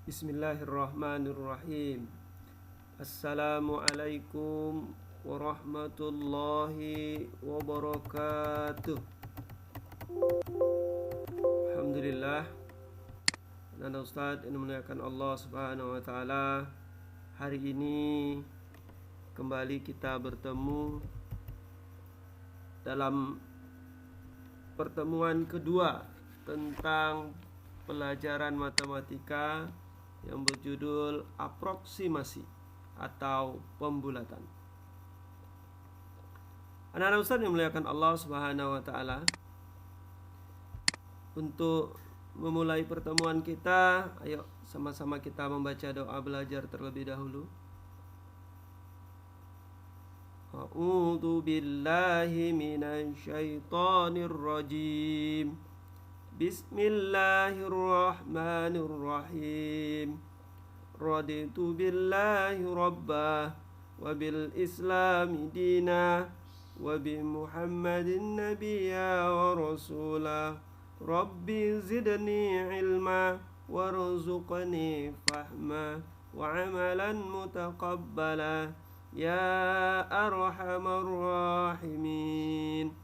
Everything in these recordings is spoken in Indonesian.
Bismillahirrahmanirrahim. Assalamualaikum warahmatullahi wabarakatuh. Alhamdulillah. Dan Ustaz yang memuliakan Allah Subhanahu wa taala, hari ini kembali kita bertemu dalam pertemuan kedua tentang pelajaran matematika yang berjudul aproksimasi atau pembulatan. Anak-anak Ustaz yang memuliakan Allah Subhanahu wa taala, untuk memulai pertemuan kita, ayo sama-sama kita membaca doa belajar terlebih dahulu. A'udzu billahi minasy syaithanir rajim. Bismillahirrahmanirrahim. Raditu billahi rabbah wa bil islami dina wa bi Muhammadin nabiyya wa rasulah. Rabbi zidni ilma warzuqni fahma wa amalan mutaqabbala ya arhamar rahimin.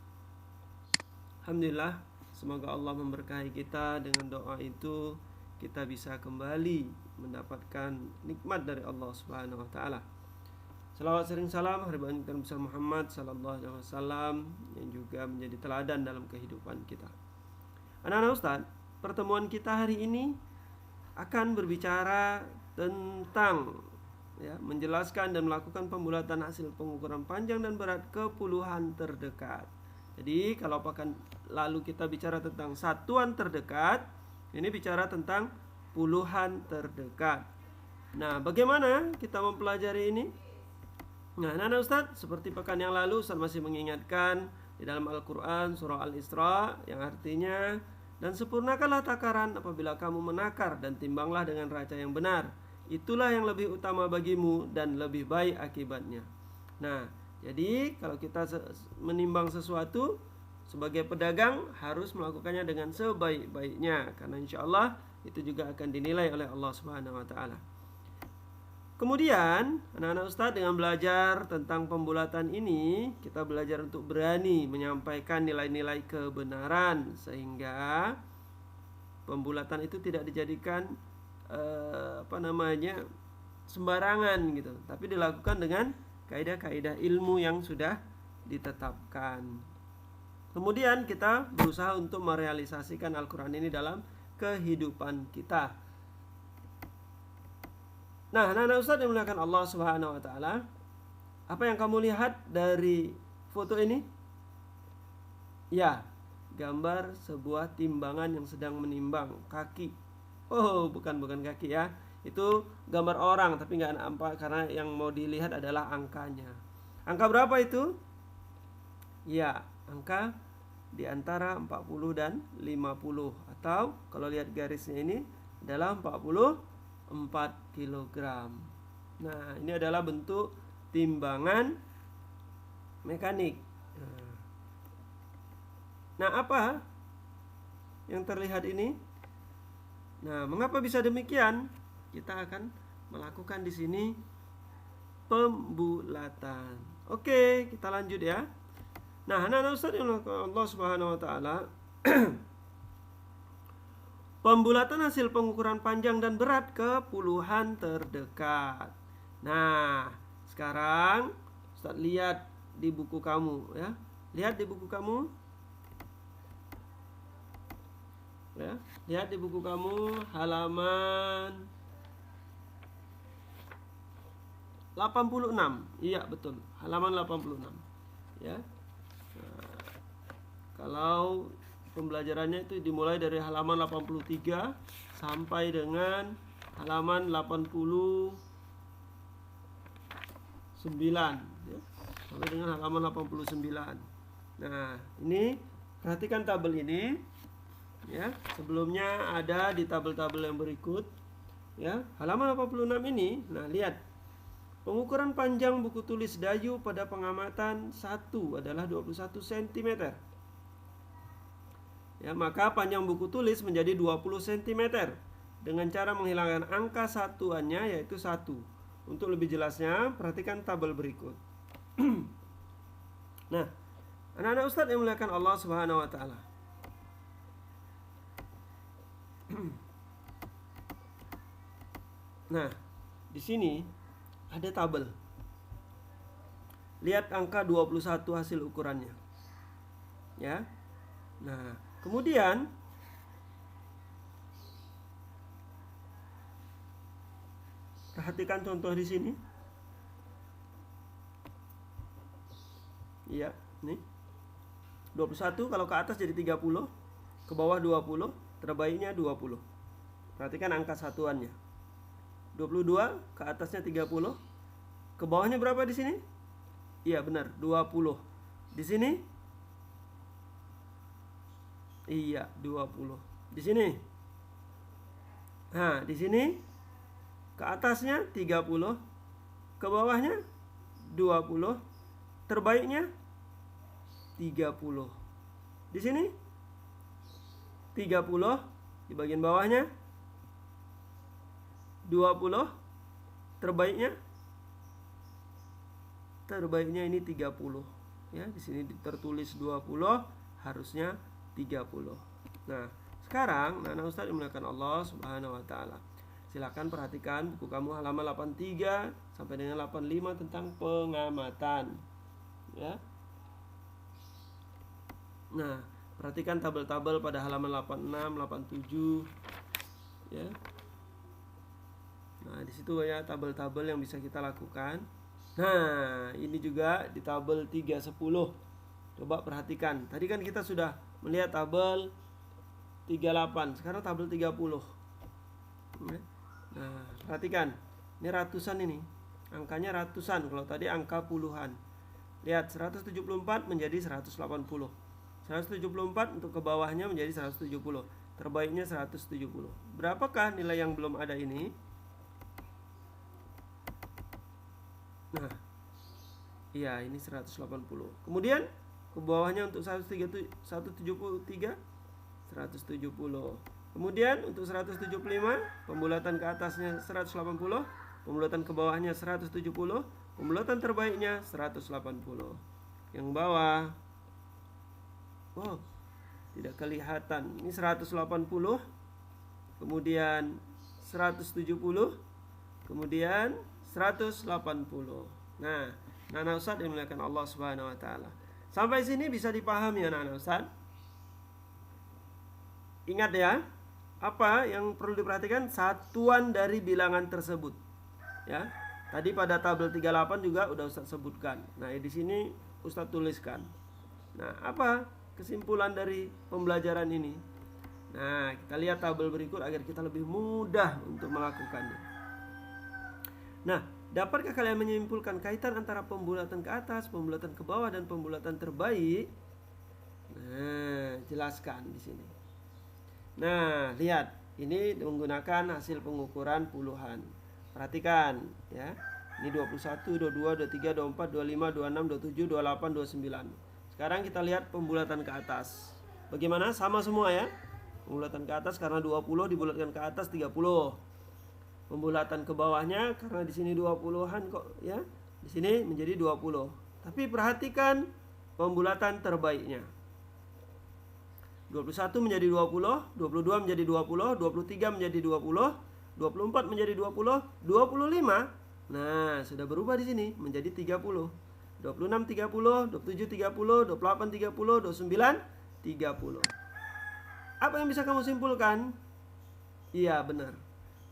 Alhamdulillah, semoga Allah memberkahi kita. Dengan doa itu kita bisa kembali mendapatkan nikmat dari Allah Subhanahu wa taala. Salawat sering salam haribaan kita besar Muhammad sallallahu alaihi wasallam yang juga menjadi teladan dalam kehidupan kita. Anak-anak Ustaz, pertemuan kita hari ini akan berbicara tentang menjelaskan dan melakukan pembulatan hasil pengukuran panjang dan berat ke puluhan terdekat. Jadi kalau pekan lalu kita bicara tentang satuan terdekat, ini bicara tentang puluhan terdekat. Nah, bagaimana kita mempelajari ini? Nah, anak-anak Ustaz, seperti pekan yang lalu Ustaz masih mengingatkan di dalam Al-Quran surah Al-Isra yang artinya, dan sempurnakanlah takaran apabila kamu menakar, dan timbanglah dengan raca yang benar. Itulah yang lebih utama bagimu dan lebih baik akibatnya. Nah, jadi kalau kita menimbang sesuatu sebagai pedagang harus melakukannya dengan sebaik-baiknya, karena insya Allah itu juga akan dinilai oleh Allah Subhanahu wa taala. Kemudian anak-anak Ustadz, dengan belajar tentang pembulatan ini, kita belajar untuk berani menyampaikan nilai-nilai kebenaran, sehingga pembulatan itu tidak dijadikan sembarangan gitu, tapi dilakukan dengan kaidah-kaidah ilmu yang sudah ditetapkan. Kemudian kita berusaha untuk merealisasikan Al-Quran ini dalam kehidupan kita. Nah, anak-anak Ustaz yang dimuliakan Allah Subhanahu wa taala, apa yang kamu lihat dari foto ini? Ya, gambar sebuah timbangan yang sedang menimbang kaki. Oh, bukan kaki ya. Itu gambar orang, tapi nggak nampak karena yang mau dilihat adalah angkanya. Angka berapa itu? Ya, angka di antara 40 dan 50, atau kalau lihat garisnya ini adalah 44 kg. Nah, ini adalah bentuk timbangan mekanik. Nah, apa yang terlihat ini? Nah, mengapa bisa demikian? Kita akan melakukan di sini pembulatan. Oke, kita lanjut ya. Nah, anak-anak Ustaz yang Allah Subhanahu wa taala, pembulatan hasil pengukuran panjang dan berat ke puluhan terdekat. Nah, sekarang Ustaz lihat di buku kamu ya. Lihat di buku kamu. Ya, lihat di buku kamu halaman 86. Iya, betul. Halaman 86. Ya. Nah, kalau pembelajarannya itu dimulai dari halaman 83 sampai dengan halaman 89 ya. Sampai dengan halaman 89. Nah, ini perhatikan tabel ini ya. Sebelumnya ada di tabel-tabel yang berikut ya. Halaman 86 ini, nah lihat. Pengukuran panjang buku tulis Dayu pada pengamatan 1 adalah 21 cm. Ya, maka panjang buku tulis menjadi 20 cm. dengan cara menghilangkan angka satuannya, yaitu 1. Untuk lebih jelasnya, perhatikan tabel berikut. Nah, anak-anak Ustadz yang muliakan Allah Subhanahu wa taala. Nah, di sini ada tabel. Lihat angka 21 hasil ukurannya. Ya. Nah, kemudian perhatikan contoh di sini. Iya, nih. 21 kalau ke atas jadi 30, ke bawah 20, terbaiknya 20. Perhatikan angka satuannya. 22 ke atasnya 30, ke bawahnya berapa di sini? Iya, benar, 20. Di sini? Iya, 20. Di sini? Nah, di sini ke atasnya 30, ke bawahnya 20, terbaiknya 30. Di sini 30, di bagian bawahnya 20, terbaiknya ini 30. Ya, di sini tertulis 20, harusnya 30. Nah, sekarang anak Ustadz dimuliakan Allah Subhanahu wa taala. Silakan perhatikan buku kamu halaman 83 sampai dengan 85 tentang pengamatan. Ya. Nah, perhatikan tabel-tabel pada halaman 86, 87. Ya. Nah, di situ ya tabel-tabel yang bisa kita lakukan. Nah, ini juga di tabel 310. Coba perhatikan. Tadi kan kita sudah melihat tabel 38, sekarang tabel 30. Nah, perhatikan. Ini ratusan ini. Angkanya ratusan, kalau tadi angka puluhan. Lihat, 174 menjadi 180. 174 untuk ke bawahnya menjadi 170. Terbaiknya 170. Berapakah nilai yang belum ada ini? Nah, iya, ini 180. Kemudian ke bawahnya untuk 173 170. Kemudian untuk 175, pembulatan ke atasnya 180, pembulatan ke bawahnya 170, pembulatan terbaiknya 180. Yang bawah, oh, tidak kelihatan. Ini 180, kemudian 170, kemudian 180. Nah, anak Ustadz yang dimuliakan Allah Subhanahu wa taala. Sampai sini bisa dipahami ya anak Ustadz? Ingat ya, apa yang perlu diperhatikan? Satuan dari bilangan tersebut. Ya. Tadi pada tabel 38 juga udah Ustadz sebutkan. Nah, di sini Ustadz tuliskan. Nah, apa kesimpulan dari pembelajaran ini? Nah, kita lihat tabel berikut agar kita lebih mudah untuk melakukannya. Nah, dapatkah kalian menyimpulkan kaitan antara pembulatan ke atas, pembulatan ke bawah, dan pembulatan terbaik? Nah, jelaskan di sini. Nah, lihat, ini menggunakan hasil pengukuran puluhan. Perhatikan, ya. Ini 21, 22, 23, 24, 25, 26, 27, 28, 29. Sekarang kita lihat pembulatan ke atas. Bagaimana? Sama semua ya. Pembulatan ke atas karena 20 dibulatkan ke atas 30. Pembulatan ke bawahnya karena di sini 20-an kok ya. Di sini menjadi 20. Tapi perhatikan pembulatan terbaiknya. 21 menjadi 20, 22 menjadi 20, 23 menjadi 20, 24 menjadi 20, 25. Nah, sudah berubah di sini menjadi 30. 26 30, 27 30, 28 30, 29 30. Apa yang bisa kamu simpulkan? Iya, benar.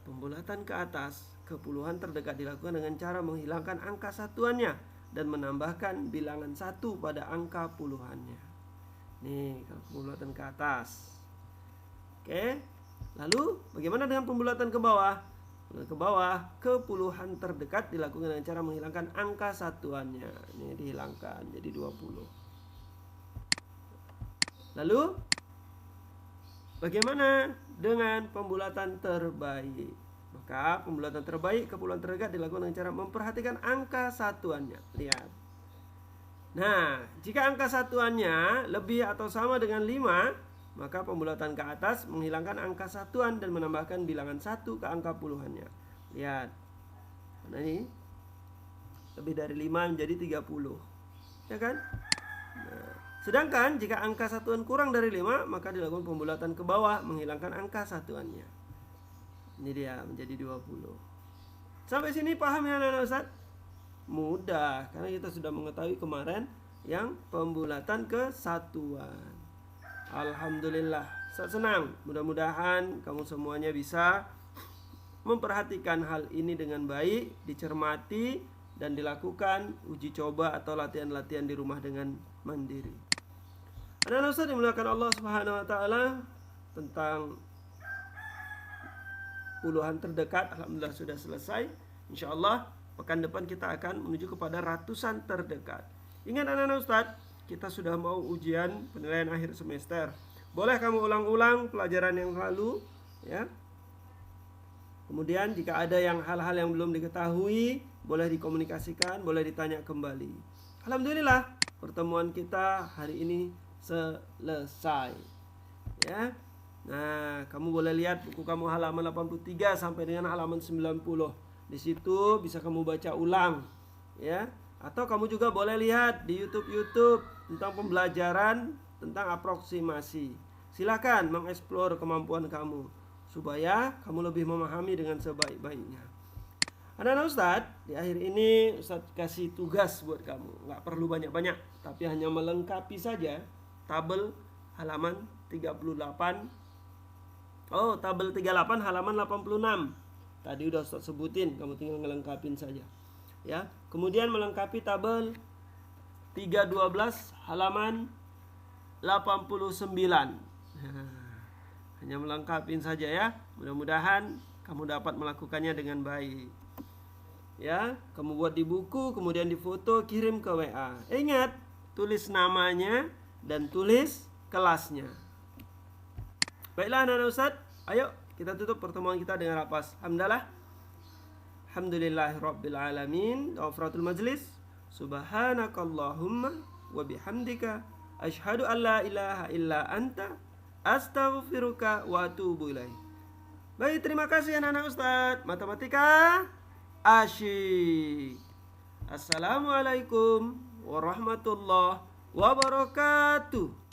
Pembulatan ke atas ke puluhan terdekat dilakukan dengan cara menghilangkan angka satuannya dan menambahkan bilangan 1 pada angka puluhannya. Nih, kalau pembulatan ke atas. Oke. Lalu bagaimana dengan pembulatan ke bawah? Ke bawah ke puluhan terdekat dilakukan dengan cara menghilangkan angka satuannya. Ini dihilangkan jadi 20. Lalu bagaimana dengan pembulatan terbaik? Maka pembulatan terbaik ke puluhan terdekat dilakukan dengan cara memperhatikan angka satuannya. Lihat. Nah, jika angka satuannya lebih atau sama dengan 5, maka pembulatan ke atas menghilangkan angka satuan dan menambahkan bilangan 1 ke angka puluhannya. Lihat. Nah ini lebih dari 5 menjadi 30. Ya kan? Nah, sedangkan jika angka satuan kurang dari 5, maka dilakukan pembulatan ke bawah menghilangkan angka satuannya. Ini dia menjadi 20. Sampai sini paham ya anak-anak Ustaz? Mudah, karena kita sudah mengetahui kemarin yang pembulatan ke satuan. Alhamdulillah, Ustaz senang. Mudah-mudahan kamu semuanya bisa memperhatikan hal ini dengan baik, dicermati dan dilakukan uji coba atau latihan-latihan di rumah dengan mandiri. Anak-anak Ustaz dimuliakan Allah Subhanahu wa taala, tentang puluhan terdekat alhamdulillah sudah selesai. Insyaallah pekan depan kita akan menuju kepada ratusan terdekat. Ingat anak-anak Ustaz, kita sudah mau ujian penilaian akhir semester. Boleh kamu ulang-ulang pelajaran yang lalu, ya. Kemudian jika ada hal-hal yang belum diketahui, boleh dikomunikasikan, boleh ditanya kembali. Alhamdulillah, pertemuan kita hari ini selesai. Ya. Nah, kamu boleh lihat buku kamu halaman 83 sampai dengan halaman 90. Di situ bisa kamu baca ulang, ya. Atau kamu juga boleh lihat di YouTube tentang pembelajaran tentang aproksimasi. Silakan mengeksplor kemampuan kamu supaya kamu lebih memahami dengan sebaik-baiknya. Anak-anak Ustadz, di akhir ini Ustadz kasih tugas buat kamu. Nggak perlu banyak-banyak, tapi hanya melengkapi saja tabel halaman 38. Oh, tabel 38 halaman 86. Tadi udah Ustadz sebutin, kamu tinggal ngelengkapin saja. Ya, kemudian melengkapi tabel 312 halaman 89. Hanya melengkapin saja ya. Mudah-mudahan kamu dapat melakukannya dengan baik. Ya, kamu buat di buku, kemudian difoto, kirim ke WA. Ingat, tulis namanya dan tulis kelasnya. Baiklah anak-anak Ustadz, ayo kita tutup pertemuan kita dengan lapas hamdalah. Alhamdulillahirabbil alamin. Ghafratul majlis. Subhanakallahumma wa bihamdika asyhadu an la ilaha illa anta astaghfiruka wa atubu ilaik. Baik, terima kasih anak-anak Ustadz. Matematika asyik. Assalamualaikum warahmatullahi wabarakatuh.